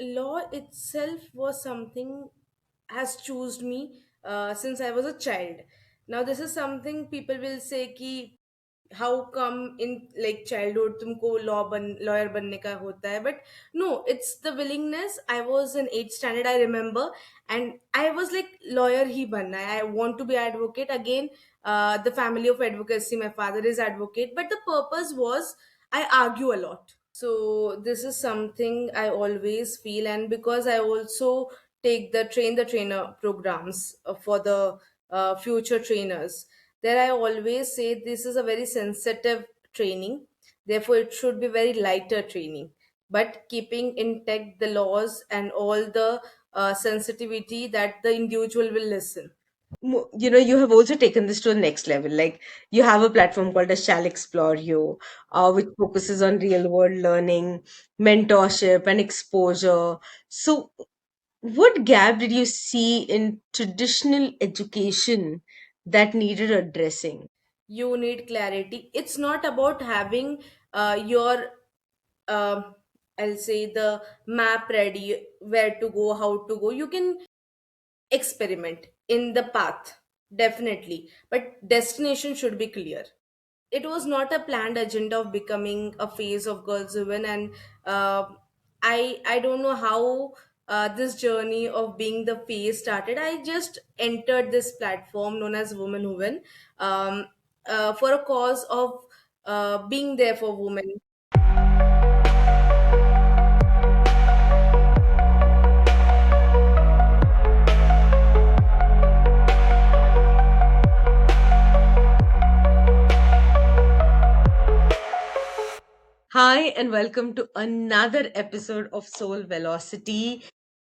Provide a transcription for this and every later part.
law itself was something has chosen me since I was a child. Now this is something people will say कि how come in like childhood तुमको lawyer बनने का होता है, but no, it's the willingness. I was in 8th standard, I remember, and I was like lawyer ही बनना है. I want to be advocate again. The family of advocacy, my father is advocate, but the purpose was I argue a lot. So this is something I always feel, and because I also take the train the trainer programs for the future trainers, there I always say this is a very sensitive training, therefore it should be very lighter training, but keeping intact the laws and all the sensitivity that the individual will listen. You have also taken this to the next level. Like, you have a platform called as Shall Explore You, which focuses on real world learning, mentorship, and exposure. So, what gap did you see in traditional education that needed addressing? You need clarity. It's not about having your uh, I'll say the map ready, where to go, how to go. You can experiment in the path, definitely, but destination should be clear. It was not a planned agenda of becoming a face of girls women, and uh, I don't know how this journey of being the face started. I just entered this platform known as Women Who Win, for a cause of being there for women. Hi, and welcome to another episode of Soul Velocity,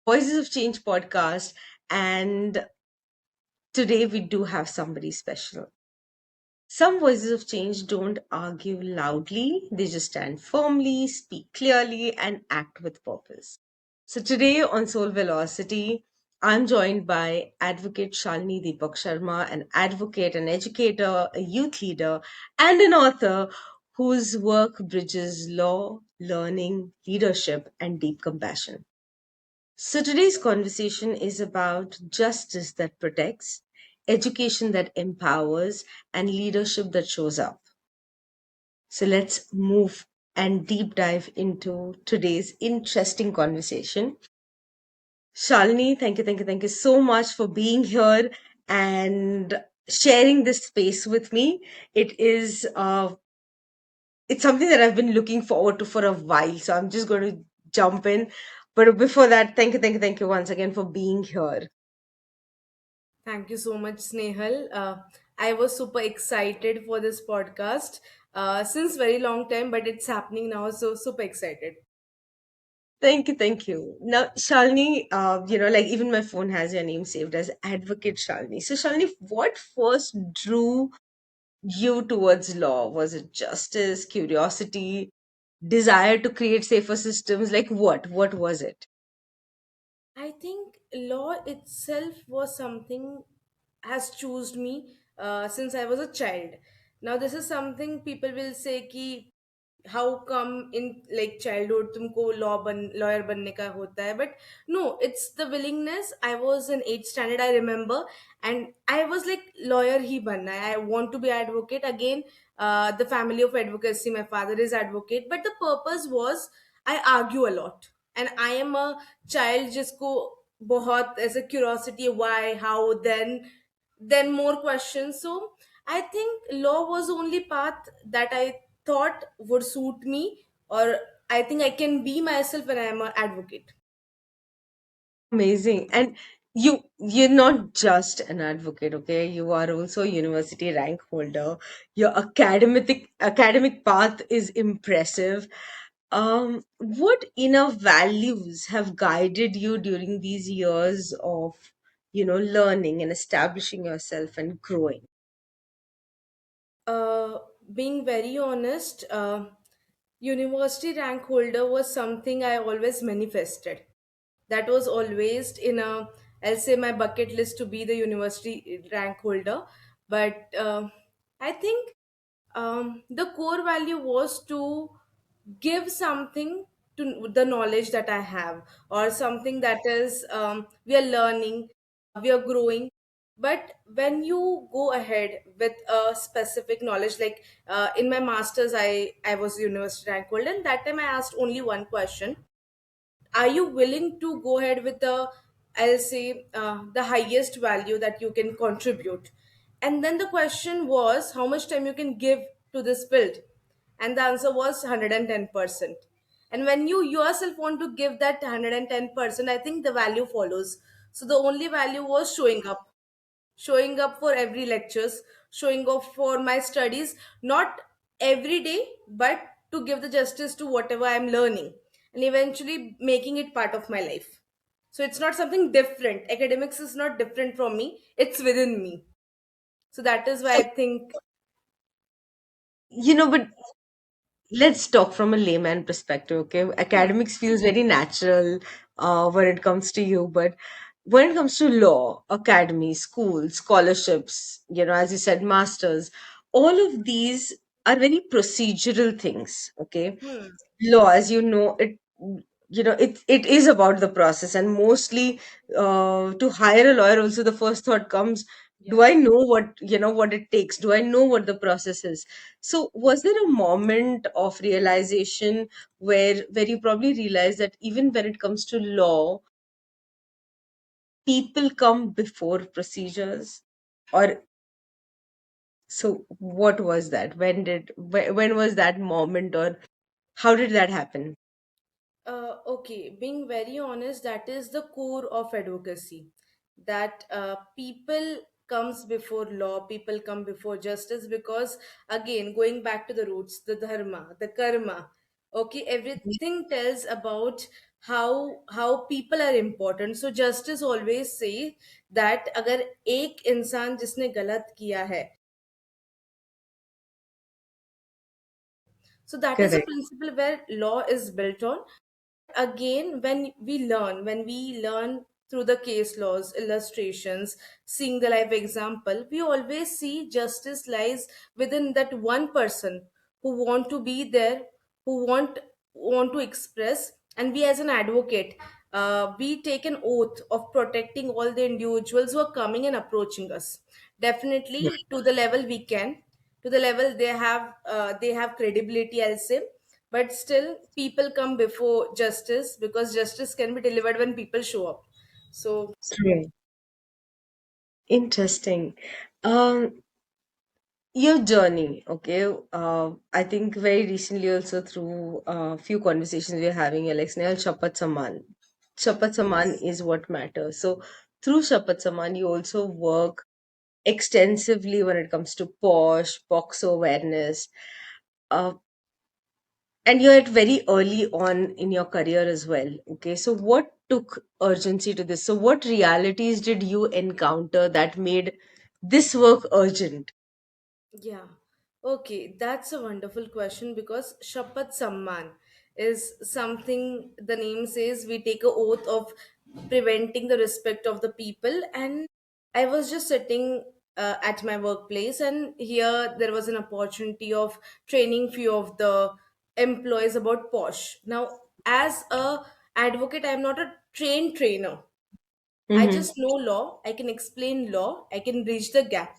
Voices of Change podcast. And today we do have somebody special. Some voices of change don't argue loudly, they just stand firmly, speak clearly, and act with purpose. So today on Soul Velocity, I'm joined by Advocate Shalini Deepak Sharma, an advocate, an educator, a youth leader, and an author whose work bridges law, learning, leadership, and deep compassion. So today's conversation is about justice that protects, education that empowers, and leadership that shows up. So let's move and deep dive into today's interesting conversation. Shalini, thank you so much for being here and sharing this space with me. It is it's something that I've been looking forward to for a while, so I'm just going to jump in. But before that, thank you once again for being here. Thank you so much, Snehal. I was super excited for this podcast since very long time, but it's happening now, so super excited. Thank you, thank you. Now, Shalini, like even my phone has your name saved as Advocate Shalini. So, Shalini, what first drew you towards law? Was it justice, curiosity, desire to create safer systems? Like what? What was it? I think law itself was something has chosen me since I was a child. Now this is something people will say कि how come in like childhood तुमको lawyer बनने का होता है, but no, it's the willingness. I was in 8th standard, I remember, and I was like lawyer ही बनना है. I want to be advocate again. The family of advocacy, my father is advocate, but the purpose was I argue a lot, and I am a child जिसको बहुत ऐसे curiosity why how then more questions. So I think law was only path that I thought would suit me, or I think I can be myself when I am an advocate. Amazing. And you're not just an advocate, okay? You are also a university rank holder. Your academic path is impressive. What inner values have guided you during these years of, learning and establishing yourself and growing? uh, Being very honest, university rank holder was something I always manifested. That was always in a, I'll say, my bucket list to be the university rank holder. But I think the core value was to give something to the knowledge that I have, or something that is we are learning, we are growing. But when you go ahead with a specific knowledge, like in my masters, I was university rank holder, and that time I asked only one question: are you willing to go ahead with the, I'll say, the highest value that you can contribute? And then the question was how much time you can give to this field, and the answer was 110%. And when you yourself want to give that 110%, I think the value follows. So the only value was showing up for every lectures, showing up for my studies, not every day, but to give the justice to whatever I'm learning, and eventually making it part of my life. So it's not something different. Academics is not different from me, it's within me. So that is why So, I think. but let's talk from a layman perspective, okay? Hmm. Academics feels very natural when it comes to you, but when it comes to law, academy, schools, scholarships, as you said, masters, all of these are very procedural things, okay? Hmm. Law, as it is about the process, and mostly to hire a lawyer also the first thought comes, Yeah. do I know what it takes, do I know what the process is? So was there a moment of realization where you probably realized that even when it comes to law, people come before procedures? Or so what was that? When was that moment, or how did that happen? Okay, being very honest, that is the core of advocacy. That people comes before law, people come before justice, because again, going back to the roots, the dharma, the karma. Okay, everything tells about how people are important. So justice always say that अगर एक इंसान जिसने गलत किया है, so that is a Correct. principle where law is built on. Again, when we learn through the case laws, illustrations, seeing the live example, we always see justice lies within that one person who want to be there, who want to express. And we as an advocate, we take an oath of protecting all the individuals who are coming and approaching us, definitely to the level we can, to the level they have credibility, I'll say. But still people come before justice, because justice can be delivered when people show up. So True. Interesting. Um, your journey, okay. I think very recently also through a few conversations we're having, Alex Snail, Shapat Saman. Shapat Saman yes. is what matters. So through Shapat Saman, you also work extensively when it comes to POSH, POXO awareness. Uh, and you're at very early on in your career as well. Okay. So what took urgency to this? So what realities did you encounter that made this work urgent? Yeah. Okay, that's a wonderful question, because Shapat Samman is something the name says we take a oath of preventing the respect of the people. And I was just sitting at my workplace, and here there was an opportunity of training few of the employees about POSH. Now, as a advocate, I'm not a trained trainer. I Mm-hmm. just know law, I can explain law, I can bridge the gap.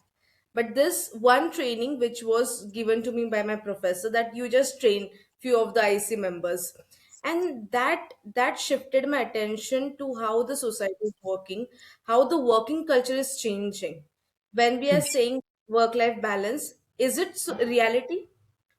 But this one training which was given to me by my professor, that you just train few of the IC members. And that shifted my attention to how the society is working, how the working culture is changing. When we are saying work life balance, is it reality,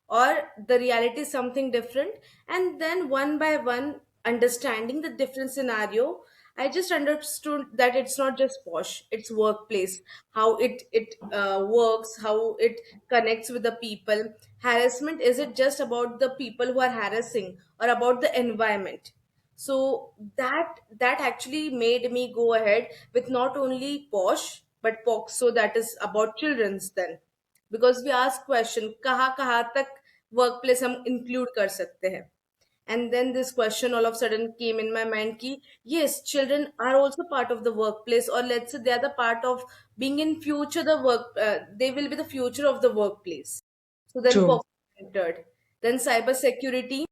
or the reality is something different? And then one by one, understanding the different scenario, I just understood that it's not just posh, it's workplace, how it works, how it connects with the people. Harassment, is it just about the people who are harassing, or about the environment? So that actually made me go ahead with not only posh but POXO, that is about children's then. Because we ask question कहाँ कहाँ तक work place हम include कर सकते हैं. And then this question all of a sudden came in my mind ki yes, children are also part of the workplace, or let's say they are the part of being in future the work, they will be the future of the workplace. So then True. entered, then cyber security.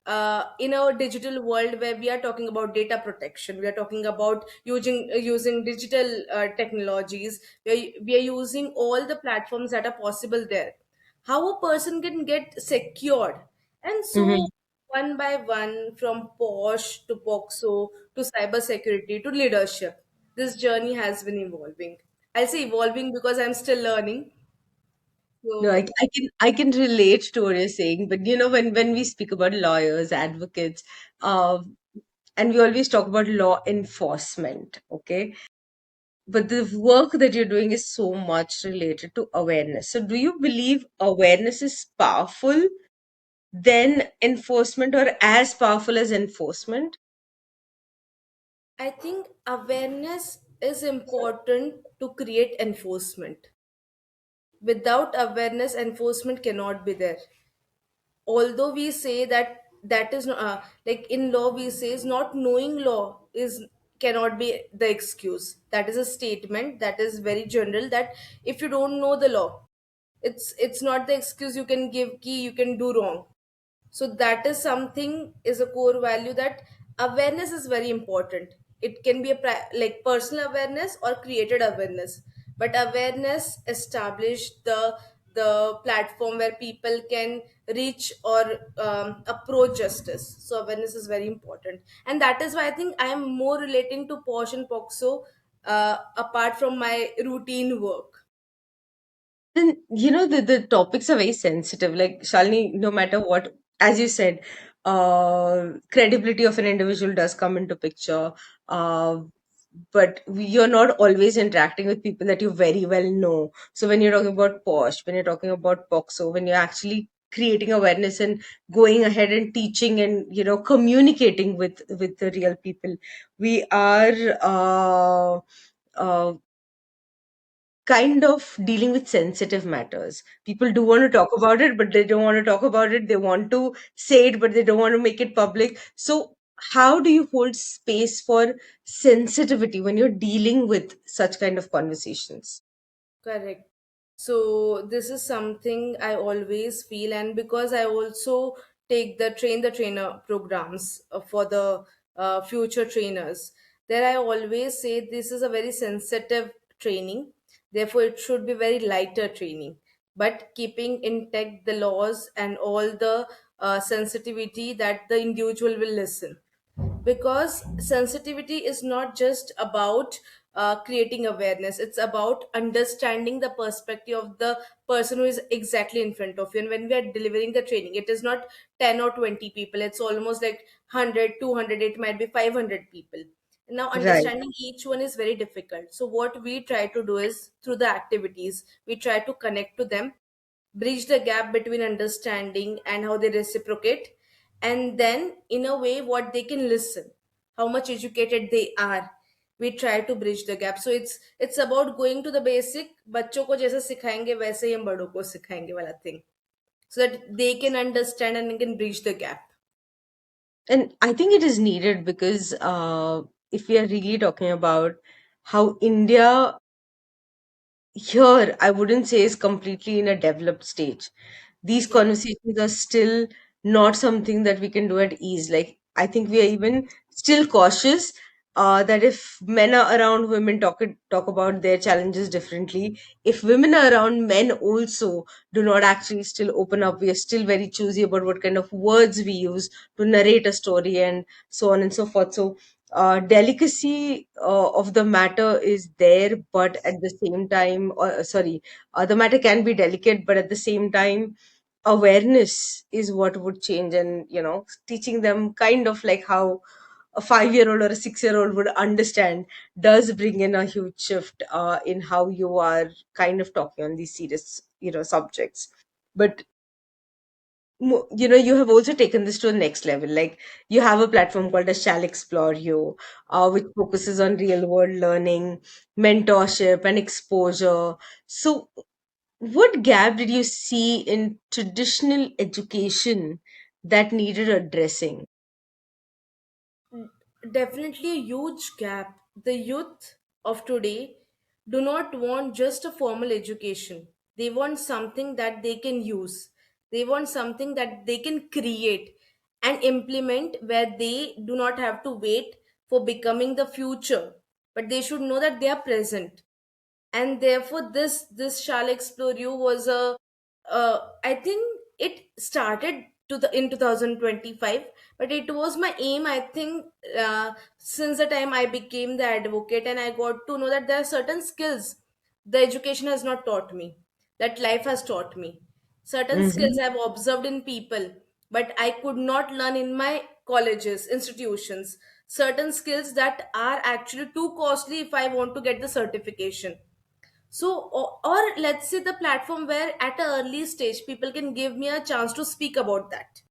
in a digital world where we are talking about data protection, we are talking about using digital technologies, we are using all the platforms that are possible there. How a person can get secured, and so Mhm. one by one, from posh to POXO to cyber security to leadership, this journey has been evolving. I'll say evolving because I'm still learning. No, So I can relate to what you're saying, but when we speak about lawyers, advocates, uh, and we always talk about law enforcement, okay? But the work that you're doing is so much related to awareness. So, do you believe awareness is powerful than enforcement, or as powerful as enforcement? I think awareness is important to create enforcement. Without awareness, enforcement cannot be there. Although we say that that is not, like in law we say is not knowing law is cannot be the excuse. That is a statement that is very general, that if you don't know the law, it's not the excuse you can give key you can do wrong. So that is something, is a core value, that awareness is very important. It can be a like personal awareness or created awareness, but awareness established the platform where people can reach or approach justice. So awareness is very important, and that is why I think I am more relating to posh and poxo, apart from my routine work. Then, the topics are very sensitive. Like, Shalini, no matter what, as you said, credibility of an individual does come into picture. Uh, but you're not always interacting with people that you very well know. So when you're talking about Posh, when you're talking about POXO, when you're actually creating awareness and going ahead and teaching and communicating with the real people, we are uh, kind of dealing with sensitive matters. People do want to talk about it, but they don't want to talk about it. They want to say it, but they don't want to make it public. So, how do you hold space for sensitivity when you're dealing with such kind of conversations? Correct. So this is something I always feel, and because I also take the train the trainer programs for the future trainers, there I always say this is a very sensitive training. Therefore, it should be very lighter training, but keeping intact the laws and all the sensitivity that the individual will listen, because sensitivity is not just about creating awareness, it's about understanding the perspective of the person who is exactly in front of you. And when we are delivering the training, it is not 10 or 20 people, it's almost like 100, 200, it might be 500 people. Now Right. understanding each one is very difficult, so what we try to do is, through the activities, we try to connect to them, bridge the gap between understanding and how they reciprocate, and then in a way what they can listen, how much educated they are, we try to bridge the gap. So it's about going to the basic, बच्चों को जैसे सिखाएंगे वैसे ही हम बड़ों को सिखाएंगे वाला thing, so that they can understand and can bridge the gap. And I think it is needed because if we are really talking about how India here, I wouldn't say is completely in a developed stage. These Yeah. conversations are still not something that we can do at ease. Like, I think we are even still cautious that if men are around, women talk about their challenges differently. If women are around, men also do not actually still open up. We are still very choosy about what kind of words we use to narrate a story and so on and so forth. So delicacy of the matter is there, but at the same time, sorry, the matter can be delicate, but at the same time, awareness is what would change. And teaching them kind of like how a 5-year-old or a 6-year-old would understand does bring in a huge shift in how you are kind of talking on these serious subjects. But you have also taken this to the next level. Like, you have a platform called as Shall Explore You, which focuses on real world learning, mentorship, and exposure. So, what gap did you see in traditional education that needed addressing? Definitely a huge gap. The youth of today do not want just a formal education. They want something that they can use. They want something that they can create. and implement, where they do not have to wait for becoming the future, but they should know that they are present. And therefore this shall explore you was a I think it started to the in 2025, but it was my aim, I think, since the time I became the advocate, and I got to know that there are certain skills the education has not taught me, that life has taught me. Certain skills Mm-hmm. I've observed in people, but I could not learn in my colleges, institutions. Certain skills that are actually too costly if I want to get the certification. So, or let's say the platform where at an early stage people can give me a chance to speak about that.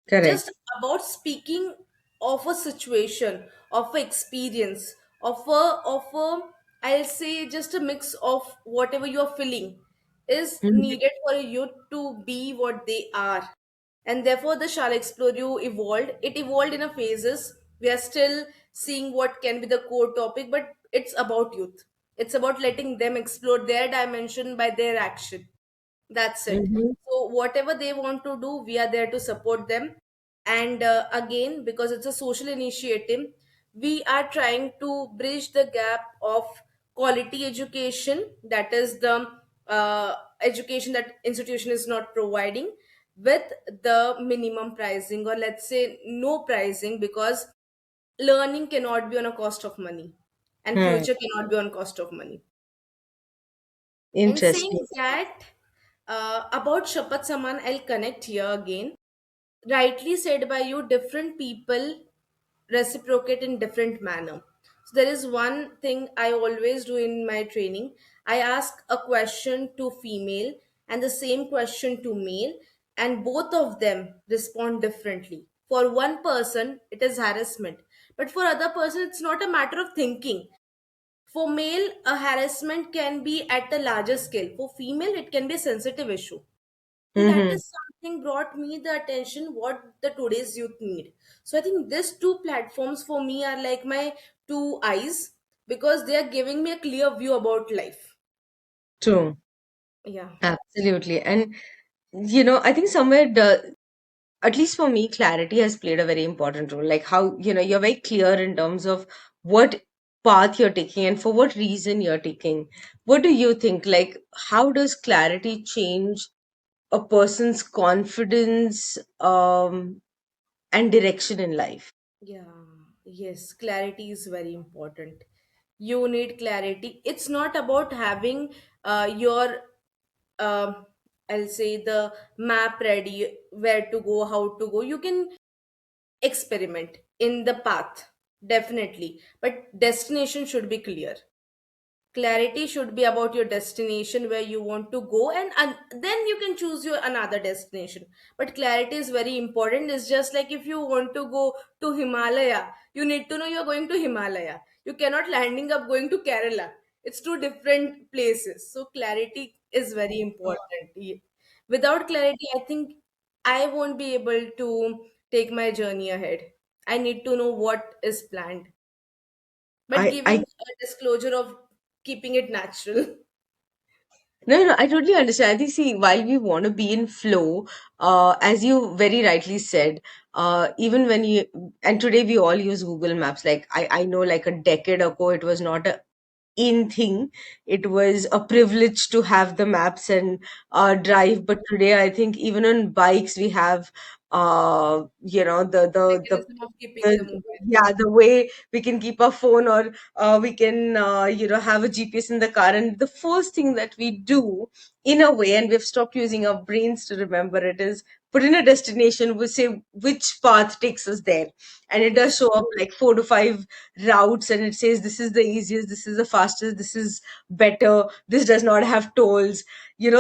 Correct. Just about speaking of a situation, of a experience, of a, I'll say just a mix of whatever you're feeling is Mhm. needed for a youth to be what they are. And therefore the shall explore you evolved. It evolved in a phases. We are still seeing what can be the core topic, but it's about youth. It's about letting them explore their dimension by their action. That's it. Mhm. So whatever they want to do, we are there to support them. And again, because it's a social initiative, we are trying to bridge the gap of quality education, that is the education that institution is not providing, with the minimum pricing, or let's say no pricing, because learning cannot be on a cost of money, and Hmm. future cannot be on cost of money. And Interesting. saying that, about Shapat Saman, I'll connect here again. Rightly said by you, different people reciprocate in different manner. So there is one thing I always do in my training. I ask a question to female and the same question to male, and both of them respond differently. For one person, it is harassment, but for other person, it's not a matter of thinking. For male, a harassment can be at a larger scale. For female, it can be a sensitive issue. And that Mm-hmm. is something brought me the attention what the today's youth need. So I think these two platforms for me are like my two eyes, because they are giving me a clear view about life. True. Yeah. Absolutely. And I think somewhere at least for me, clarity has played a very important role. Like how, you're very clear in terms of what path you're taking and for what reason you're taking. What do you think? Like, how does clarity change a person's confidence and direction in life? Yeah. Yes. Clarity is very important. You need clarity. It's not about having your I'll say the map ready, where to go, how to go. You can experiment in the path, definitely, but destination should be clear. Clarity should be about your destination, where you want to go, and then you can choose your another destination. But clarity is very important. It's just like if you want to go to Himalaya, you need to know you're going to Himalaya. You cannot landing up going to Kerala. It's two different places. So clarity is very important. Without clarity, I think I won't be able to take my journey ahead. I need to know what is planned, but giving I a disclosure of keeping it natural. No, no, I totally understand. I think, see, while we want to be in flow, as you very rightly said, even when you, and today we all use Google Maps. Like, I know like a decade ago, it was not a in thing. It was a privilege to have the maps and drive. But today, I think even on bikes, we have, Mechanism of keeping the the mobile. yeah, the way we can keep our phone, or we can have a GPS in the car, and the first thing that we do in a way, and we've stopped using our brains to remember it, is put in a destination, we say which path takes us there, and it does Yes. show up like 4 to 5 routes, and it says this is the easiest, this is the fastest, this is better, this does not have tolls,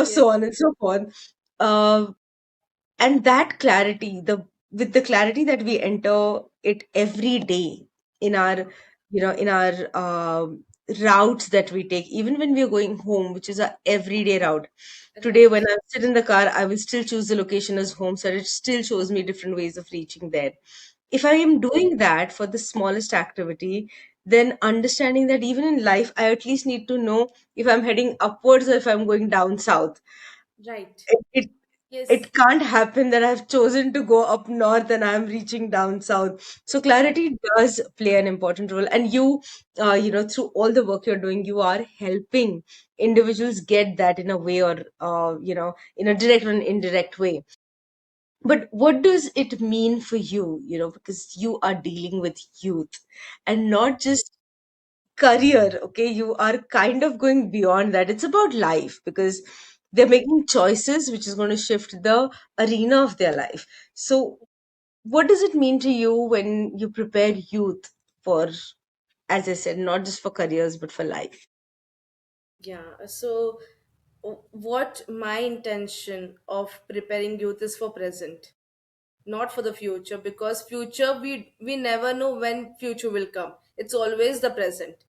Yes. so on and so forth. uh, and that clarity, the with the clarity that we enter it every day in our in our routes that we take, even when we are going home, which is our everyday route. Today Right. when I sit in the car, I will still choose the location as home, so it still shows me different ways of reaching there. If I am doing that for the smallest activity, then understanding that even in life I at least need to know if I'm heading upwards or if I'm going down south. Right. Yes. It can't happen that I've chosen to go up north and I'm reaching down south. So clarity does play an important role. And you, through all the work you're doing, you are helping individuals get that in a way or, in a direct or an indirect way. But what does it mean for you, because you are dealing with youth and not just career, okay? You are kind of going beyond that. It's about life because they're making choices which is going to shift the arena of their life. So what does it mean to you when you prepare youth for, as I said, not just for careers but for life? Yeah. So, what my intention of preparing youth is for present, not for the future, because future we never know when future will come. It's always the present.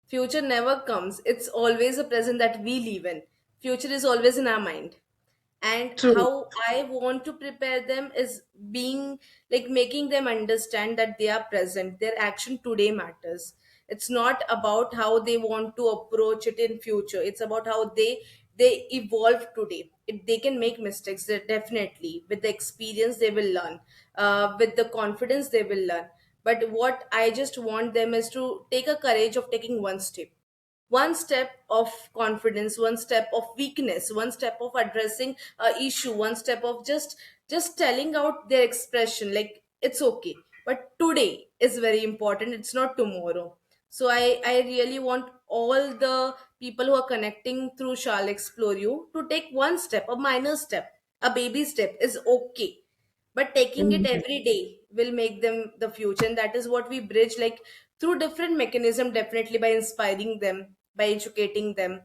Future never comes. It's always the present that we live in. Future is always in our mind. And True. how I want to prepare them is being like making them understand that they are present, their action today matters. It's not about how they want to approach it in future, it's about how they evolve today. They can make mistakes, definitely with the experience they will learn, with the confidence they will learn. But what I just want them is to take a courage of taking one step, one step of confidence, one step of weakness, one step of addressing a issue, one step of just telling out their expression like it's okay, but today is very important, it's not tomorrow. So I really want all the people who are connecting through Shall Explore You to take one step, a minor step, a baby step is okay, but taking it Mhm. every day will make them the future. And that is what we bridge, like through different mechanism, definitely by inspiring them, by educating them.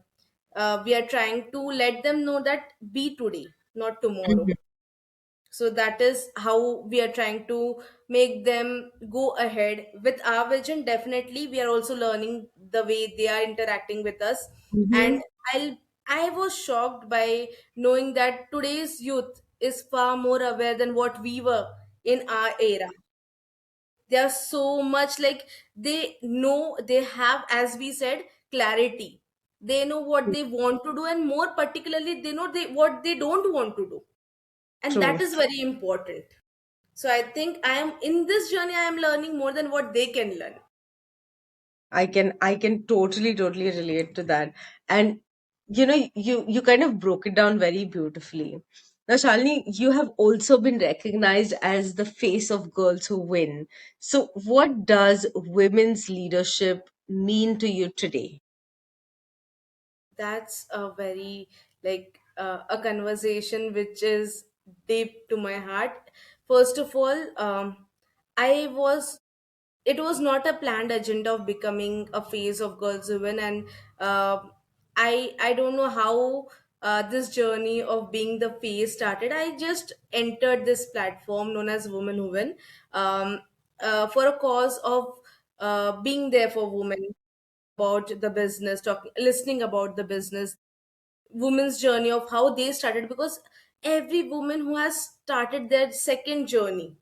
We are trying to let them know that be today, not tomorrow. Mhm. So that is how we are trying to make them go ahead with our vision. Definitely we are also learning the way they are interacting with us. And Mhm. i'll I was shocked by knowing that today's youth is far more aware than what we were in our era. They are so much like, they know, they have, as we said, clarity. They know what they want to do, and more particularly they know what they don't want to do, and True. that is very important. So I think I am in this journey, I am learning more than what they can learn. I can totally relate to that. And you kind of broke it down very beautifully. Now, Shalini, you have also been recognized as the face of Girls Who Win. So what does women's leadership mean to you today? That's a very a conversation which is deep to my heart. First of all, I was it was not a planned agenda of becoming a face of Girls Women. And uh, I don't know how this journey of being the face started. I just entered this platform known as Women Who Win, um, for a cause of being there for women, about the business, talking, listening about the business, women's journey of how they started. Because every woman who has started their second journey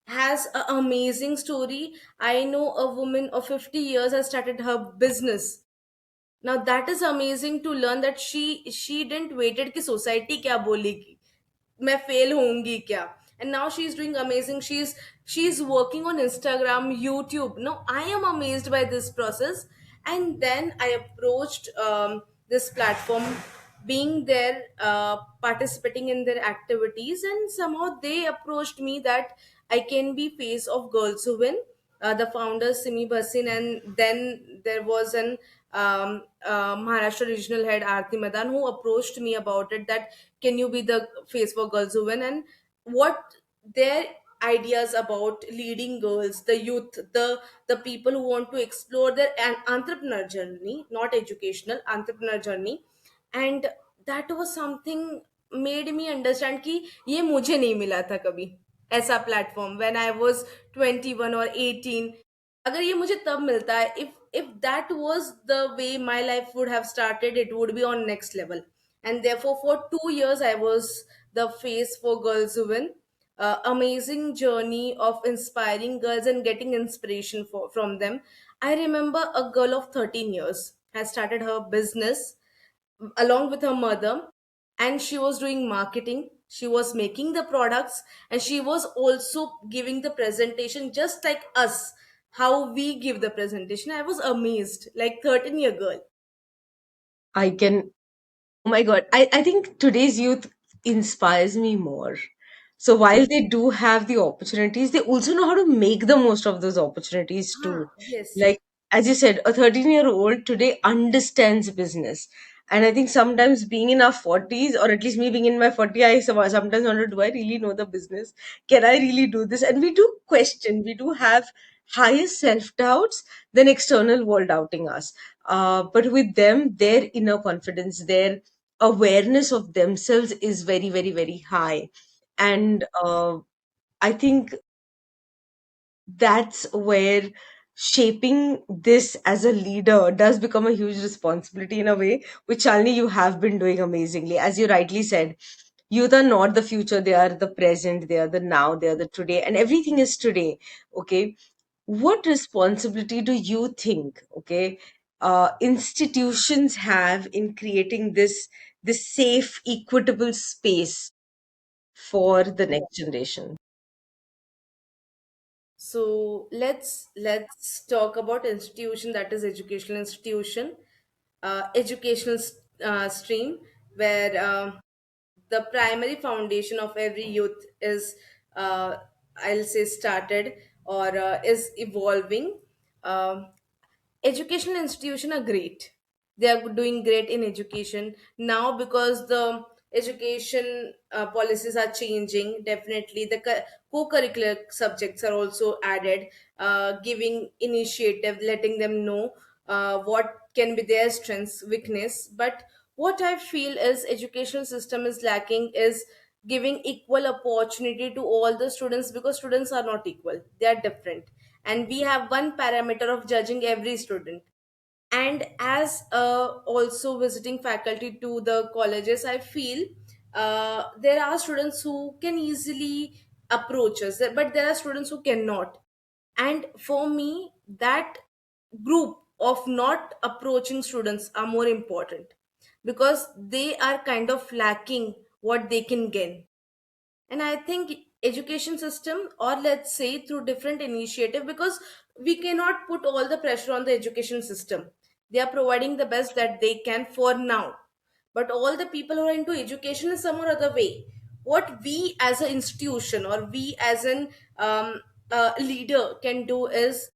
has an amazing story. I know a woman of 50 years has started her business. Now that is amazing to learn that she didn't waited कि society क्या बोलेगी, मैं fail होंगी क्या. And now she's doing amazing. She's working on Instagram, YouTube. No, I am amazed by this process. And then I approached this platform, being there, participating in their activities, and somehow they approached me that I can be face of Girls Who Win. The founder Simi Bhasin, and then there was an Maharashtra regional head Aarti Madan who approached me about it, that can you be the face for Girls Who Win, and what their ideas about leading girls, the youth, the people who want to explore their an entrepreneur journey, not educational, entrepreneur journey. And that was something made me understand कि ये मुझे नहीं मिला था कभी ऐसा platform when I was 21 और 18. अगर ये मुझे तब मिलता है, if that was the way my life would have started, it would be on next level. And therefore for 2 years I was the face for Girls Who Win. Amazing journey of inspiring girls and getting inspiration from them. I remember a girl of 13 years has started her business along with her mother, and she was doing marketing. She was making the products, and she was also giving the presentation just like us, how we give the presentation. I was amazed, like 13-year girl. I can, oh my God, I think today's youth inspires me more. So while they do have the opportunities, they also know how to make the most of those opportunities too. Yes. Like, as you said, a 13-year-old today understands business. And I think sometimes being in our 40s, or at least me being in my 40s, sometimes wonder, do I really know the business? Can I really do this? And we do question, we do have higher self doubts than external world doubting us. But with them, their inner confidence, their awareness of themselves is very, very, very high. And I think that's where shaping this as a leader does become a huge responsibility in a way, which Shalini, you have been doing amazingly. As you rightly said, youth are not the future, they are the present, they are the now, they are the today, and everything is today. Okay. What responsibility do you think, okay, institutions have in creating this safe, equitable space for the next generation? So let's talk about institution, that is educational institution, educational stream, where the primary foundation of every youth is, I'll say, started, or is evolving. Um, Educational institutions are great. They are doing great in education now because the education policies are changing. Definitely the co-curricular subjects are also added, giving initiative, letting them know what can be their strengths, weakness. But what I feel is educational system is lacking is giving equal opportunity to all the students, because students are not equal, they are different, and we have one parameter of judging every student. And as also visiting faculty to the colleges, I feel there are students who can easily approach us, but there are students who cannot. And for me, that group of not approaching students are more important, because they are kind of lacking what they can gain. And I think education system, or let's say through different initiative, because we cannot put all the pressure on the education system. They are providing the best that they can for now, but all the people who are into education in some or other way, what we as an institution or we as an leader can do is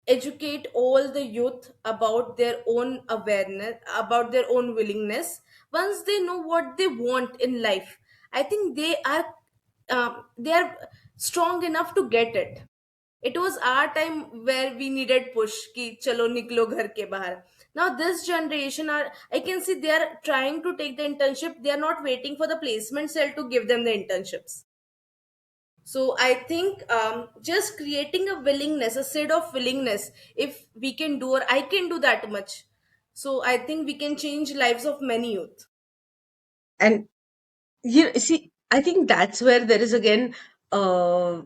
educate all the youth about their own awareness, about their own willingness. Once they know what they want in life, I think they are strong enough to get it. It was our time where we needed push ki chalo niklo ghar ke bahar. Now this generation are, I can see, they are trying to take the internship, they are not waiting for the placement cell to give them the internships. So I think just creating a willingness, a seed of willingness, if we can do, or I can do that much, so I think we can change lives of many youth. And see, I think that's where there is again, that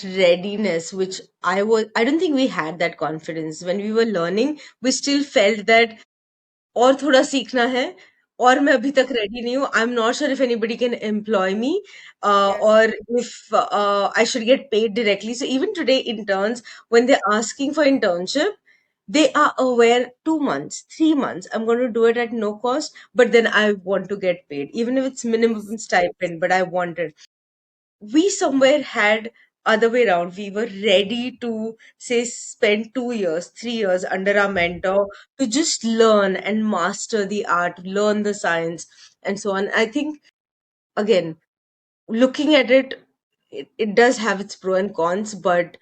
readiness, which I don't think we had that confidence when we were learning. We still felt that और थोड़ा सीखना है और मैं अभी तक ready नहीं हूँ. I'm not sure if anybody can employ me, Yes. or if I should get paid directly. So even today, interns, when they're asking for internship, they are aware 2 months, 3 months, I'm going to do it at no cost, but then I want to get paid, even if it's minimum stipend, but I want it. We somewhere had other way around. We were ready to say spend 2 years, 3 years under our mentor to just learn and master the art, learn the science, and so on. I think again, looking at it, it does have its pro and cons, but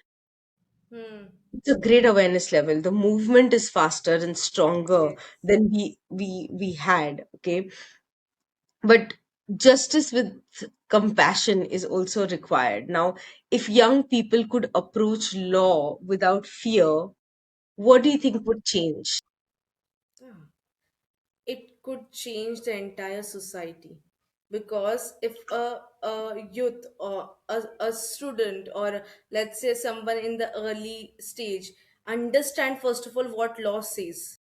Hmm. it's a great awareness level. The movement is faster and stronger Yes. than we had. Okay, but justice with compassion is also required. Now, if young people could approach law without fear, what do you think would change? Ah, it could change the entire society, because if a youth or a student, or let's say someone in the early stage, understand first of all what law says,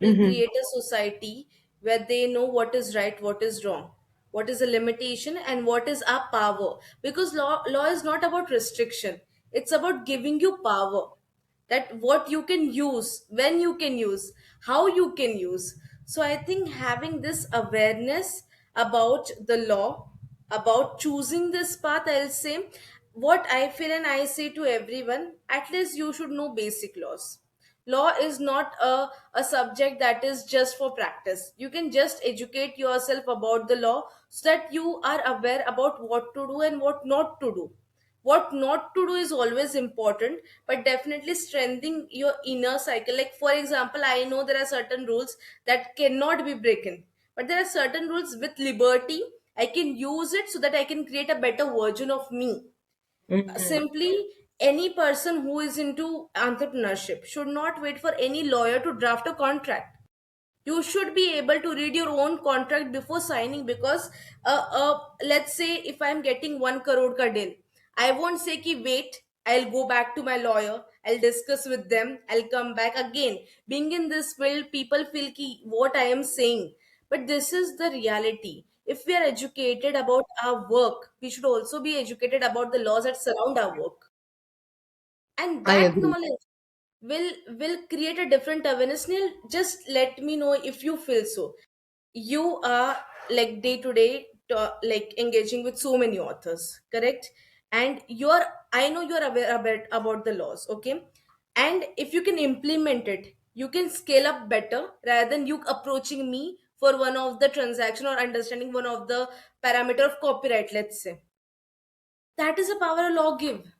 will Hmm. create a society where they know what is right, what is wrong. what is the limitation, and what is our power. Because law is not about restriction, it's about giving you power, that what you can use, when you can use, how you can use. So I think having this awareness about the law, about choosing this path, I'll say, what I feel and I say to everyone, at least you should know basic laws. Law is not a subject that is just for practice. You can just educate yourself about the law so that you are aware about what to do and what not to do. What not to do is always important, but definitely strengthening your inner cycle. Like, for example, I know there are certain rules that cannot be broken, but there are certain rules with liberty I can use it so that I can create a better version of me. Mm. Simply, any person who is into entrepreneurship should not wait for any lawyer to draft a contract. You should be able to read your own contract before signing, because let's say if I'm getting 1 crore ka deal, I won't say ki wait, I'll go back to my lawyer, I'll discuss with them, I'll come back again. Being in this field, people feel ki what I am saying, but this is the reality. If we are educated about our work, we should also be educated about the laws that surround our work, and I that agree. knowledge will create a different awareness. Neil, just let me know if you feel so. You are like day to day like engaging with so many authors, correct? And you're, I know you're aware about the laws, okay? And if you can implement it, you can scale up better rather than you approaching me for one of the transaction or understanding one of the parameter of copyright, let's say. That is a power a law give.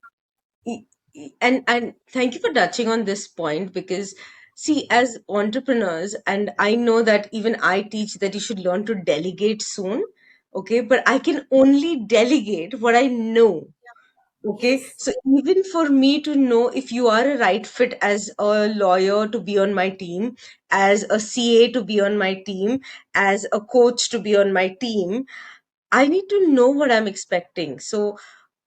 And thank you for touching on this point, because see, as entrepreneurs, and I know that even I teach that you should learn to delegate soon. Okay, but I can only delegate what I know. Okay, Yes. so even for me to know if you are a right fit as a lawyer to be on my team, as a CA to be on my team, as a coach to be on my team, I need to know what I'm expecting. So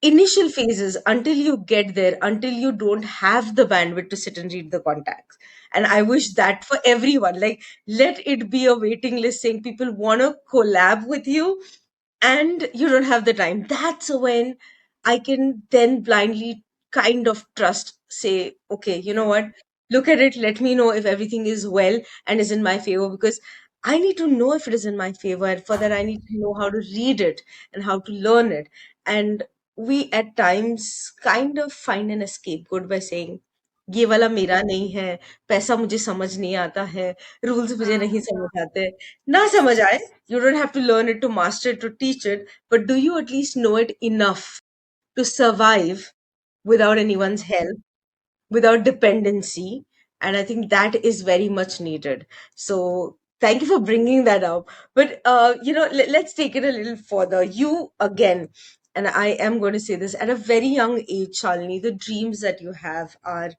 initial phases, until you get there, until you don't have the bandwidth to sit and read the contacts. And I wish that for everyone, like, let it be a waiting list saying people want to collab with you and you don't have the time. That's when I can then blindly kind of trust, say, okay, you know Yeah. what? Look at it, let me know if everything is well and is in my favor, because I need to know if it is in my favor. And for that, I need to know how to read it and how to learn it. And we at times kind of find an scapegoat by saying, ये वाला मेरा नहीं है, पैसा मुझे समझ नहीं आता है, रूल्स मुझे नहीं हाँ. समझ आते. ना समझ आए, you don't have to learn it to master it, to teach it, but do you at least know it enough to survive without anyone's help, without dependency? And I think that is very much needed. So thank you for bringing that up. But let's take it a little further. You again, and I am going to say this, at a very young age, Shalini, the dreams that you have are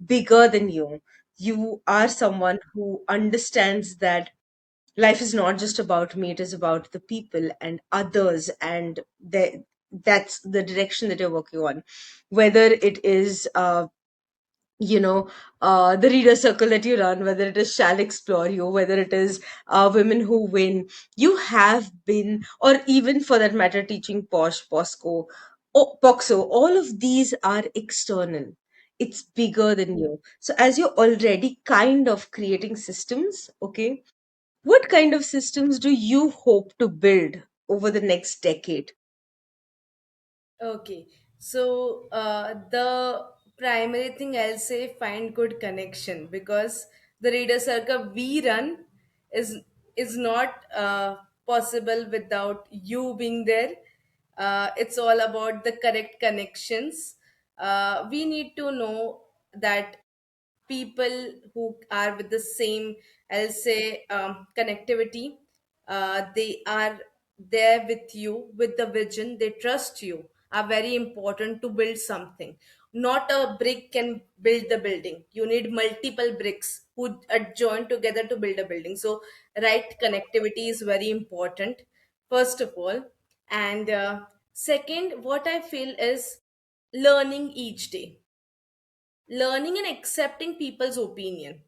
bigger than you. You are someone who understands that life is not just about me, it is about the people and others, and that's the direction that you're working on. Whether it is you know the reader circle that you run, whether it is Shall Explore You, whether it is Women Who Win, you have been, or even for that matter teaching Posh, Posco, Poxo, all of these are external. It's bigger than you. So as you're already kind of creating systems, okay, what kind of systems do you hope to build over the next decade? Okay, so the primary thing I'll say, find good connection, because the reader circle we run is is not possible without you being there. It's all about the correct connections. We need to know that people who are with the same, I'll say, connectivity, they are there with you with the vision, they trust you, are very important to build something. Not a brick can build the building, you need multiple bricks who are joined together to build a building. So right connectivity is very important, first of all. And second, what I feel is learning each day, learning and accepting people's opinion.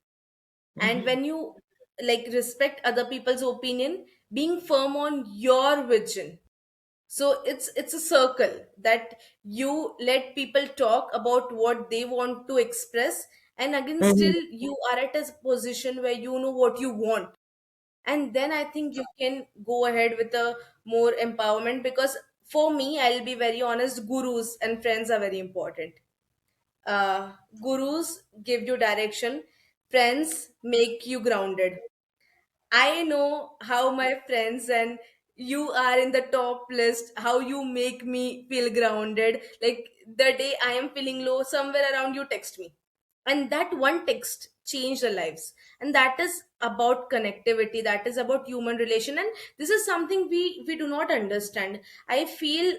And Mhm. when you like respect other people's opinion, being firm on your vision. So it's a circle that you let people talk about what they want to express, and again Mhm. still you are at a position where you know what you want. And then I think you can go ahead with a more empowerment, because for me, I'll be very honest, gurus and friends are very important. Gurus give you direction, friends make you grounded. I know how my friends and you are in the top list, how you make me feel grounded. Like the day I am feeling low, somewhere around you text me. And that one text changed our lives. And that is about connectivity, that is about human relation. And this is something we do not understand. I feel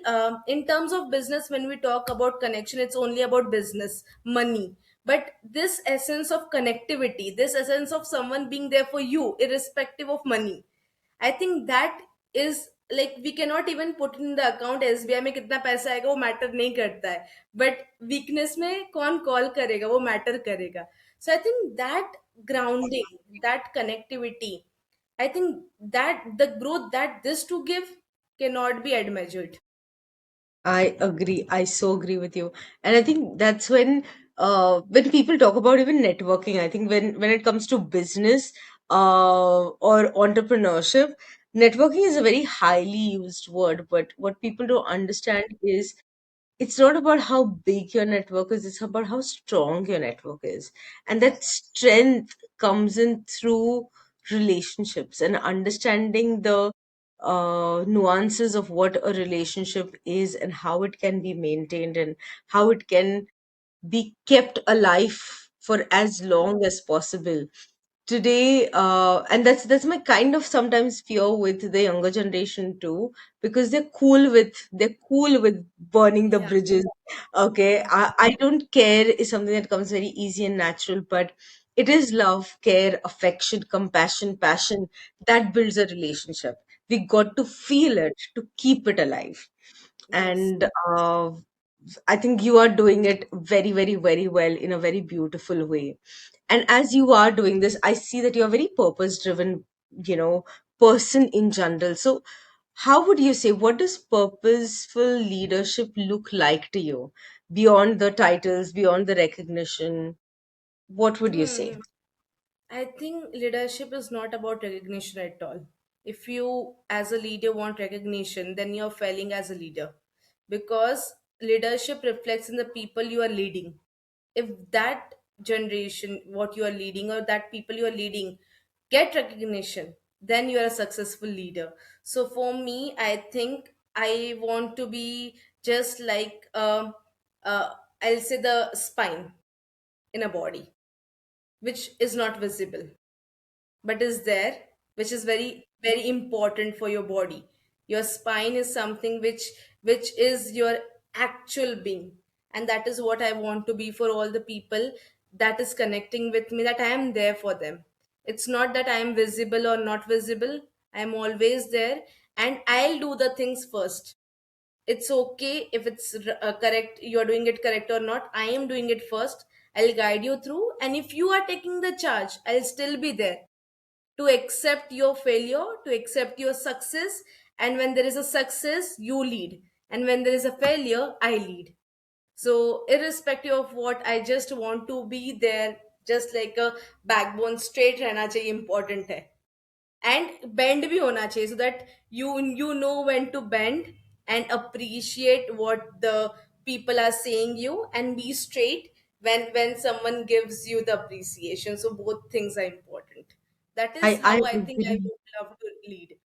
in terms of business, when we talk about connection, it's only about business, money. But this essence of connectivity, this essence of someone being there for you irrespective of money, I think that is like we cannot even put in the account SBI में कितना पैसा आएगा वो matter नहीं करता है, but weakness में कौन कॉल करेगा वो मैटर करेगा. So I think that grounding, that connectivity, I think that the growth that this to give cannot be measured. I agree. I so agree with you. And I think that's when people talk about even networking, I think when it comes to business or entrepreneurship, networking is a very highly used word. But what people don't understand is it's not about how big your network is, it's about how strong your network is. And that strength comes in through relationships and understanding the nuances of what a relationship is and how it can be maintained and how it can be kept alive for as long as possible today. And that's my kind of sometimes fear with the younger generation too, because they're cool with burning the Yeah. bridges. Okay, I don't care is something that comes very easy and natural, but it is love, care, affection, compassion, passion that builds a relationship. We got to feel it to keep it alive. Yes. And I think you are doing it very, very, very well in a very beautiful way. And as you are doing this, I see that you're a very purpose driven, you know, person in general. So, how would you say, what does purposeful leadership look like to you beyond the titles, beyond the recognition? What would you say? Hmm. I think leadership is not about recognition at all. If you, as a leader, want recognition, then you're failing as a leader, because leadership reflects in the people you are leading. If that generation, what you are leading, or that people you are leading, get recognition, then you are a successful leader. So for me, I think I want to be just like, uh, I'll say the spine in a body, which is not visible but is there, which is very very important for your body. Your spine is something which is your actual being, and that is what I want to be for all the people that is connecting with me, that I am there for them. It's not that I am visible or not visible, I am always there, and I'll do the things first. It's okay if it's correct, you're doing it correct or not, I am doing it first. I'll guide you through, and if you are taking the charge, I'll still be there to accept your failure, to accept your success. And when there is a success, you lead. And when there is a failure, I lead. So, irrespective of what, I just want to be there, just like a backbone, straight रहना चाहिए, important है. And bend भी होना चाहिए, so that you know when to bend and appreciate what the people are saying you, and be straight when someone gives you the appreciation. So both things are important. That is I, how I I think I agree. would love to lead.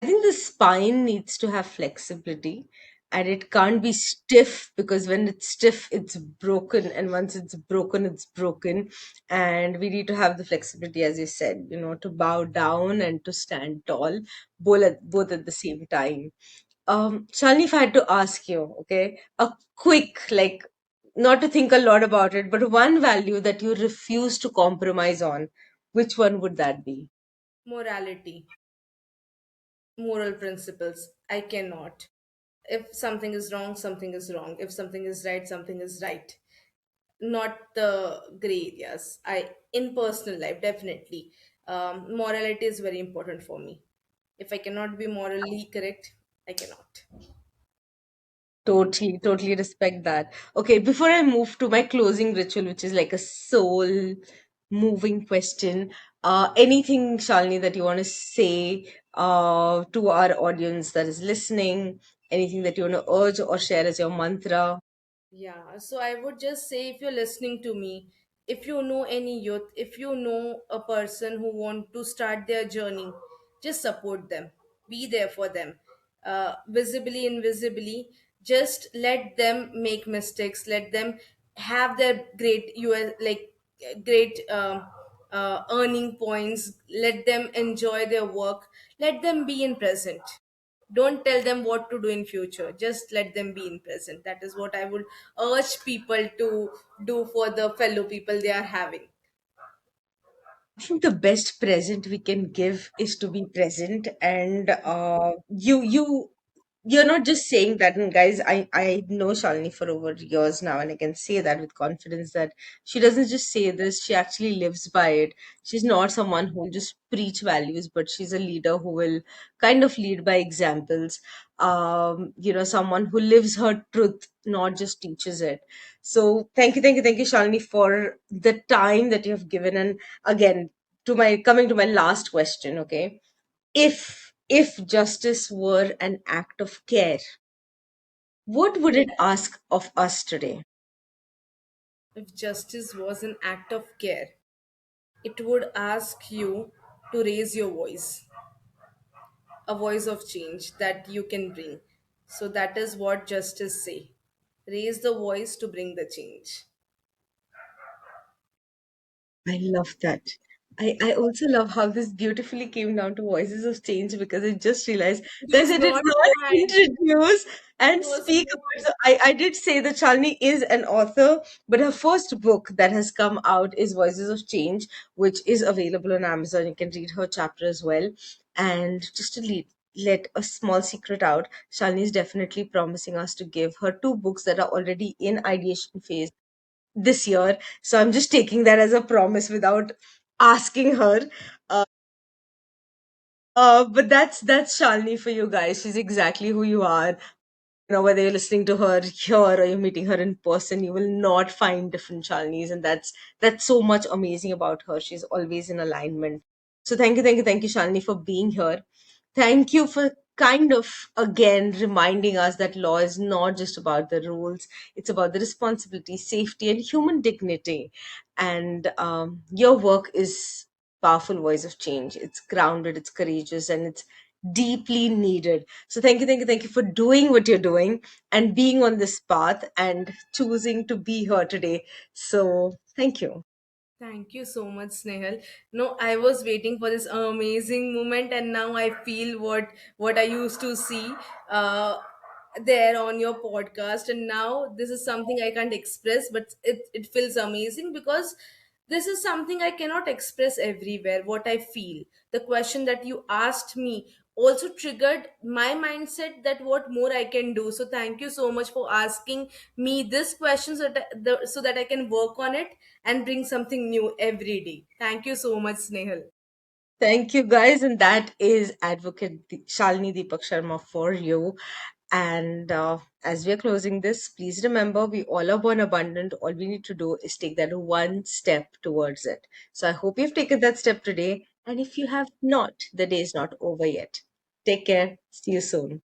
I think the spine needs to have flexibility and it can't be stiff because when it's stiff, it's broken. And once it's broken, it's broken. And we need to have the flexibility, as you said, to bow down and to stand tall, both at the same time. Shalini, if I had to ask you, okay, a quick, like, not to think a lot about it, but one value that you refuse to compromise on, which one would that be? Morality, moral principles, I cannot. If something is wrong, something is wrong. If something is right, something is right. Not the gray areas. I, in personal life, definitely, morality is very important for me. If I cannot be morally correct, I cannot. Totally, totally respect that. Okay, before I move to my closing ritual, which is like a soul moving question, anything, Shalini, that you want to say to our audience that is listening, anything that you want to urge or share as your mantra? Yeah, so I would just say, if you're listening to me, if you know any youth, if you know a person who want to start their journey, just support them. Be there for them. Visibly, invisibly, just let them make mistakes. Let them have their great great earning points. Let them enjoy their work. Let them be in present. Don't tell them what to do in future, just let them be in present. That is what I would urge people to do for the fellow people they are having. I think the best present we can give is to be present, and you're not just saying that. And guys, I know Shalini for over years now, and I can say that with confidence that she doesn't just say this; she actually lives by it. She's not someone who will just preach values, but she's a leader who will kind of lead by examples. Someone who lives her truth, not just teaches it. So thank you, Shalini, for the time that you have given. And again, to my coming to my last question, okay? If justice were an act of care, what would it ask of us today? If justice was an act of care, it would ask you to raise your voice, a voice of change that you can bring. So that is what justice say, raise the voice to bring the change. I love that. I also love how this beautifully came down to Voices of Change because I just realized, It guys, was I did not not planned. introduce It and was speak about. So I did say that Shalini is an author, but her first book that has come out is Voices of Change, which is available on Amazon. You can read her chapter as well. And just to let a small secret out, Shalini is definitely promising us to give her two books that are already in ideation phase this year. So I'm just taking that as a promise without asking her. Uh, but that's Shalini for you guys. She's exactly who you are. Whether you're listening to her here or you're meeting her in person, you will not find different Shalinis, and that's so much amazing about her. She's always in alignment. So thank you, Shalini, for being here. Thank you for kind of again reminding us that law is not just about the rules, it's about the responsibility, safety, and human dignity. And your work is powerful voice of change. It's grounded, it's courageous, and it's deeply needed. So thank you for doing what you're doing and being on this path and choosing to be here today. So thank you. Thank you so much, Snehal. No, I was waiting for this amazing moment, and now I feel what I used to see uh, there on your podcast, and now this is something I can't express, but it feels amazing because this is something I cannot express everywhere. What I feel, the question that you asked me also triggered my mindset that what more I can do. So thank you so much for asking me this question so that I can work on it and bring something new every day. Thank you so much, Snehal. Thank you, guys. And that is Advocate Shalini Deepak Sharma for you. And as we are closing this, please remember we all are born abundant. All we need to do is take that one step towards it. So I hope you've taken that step today. And if you have not, the day is not over yet. Take care. See you soon.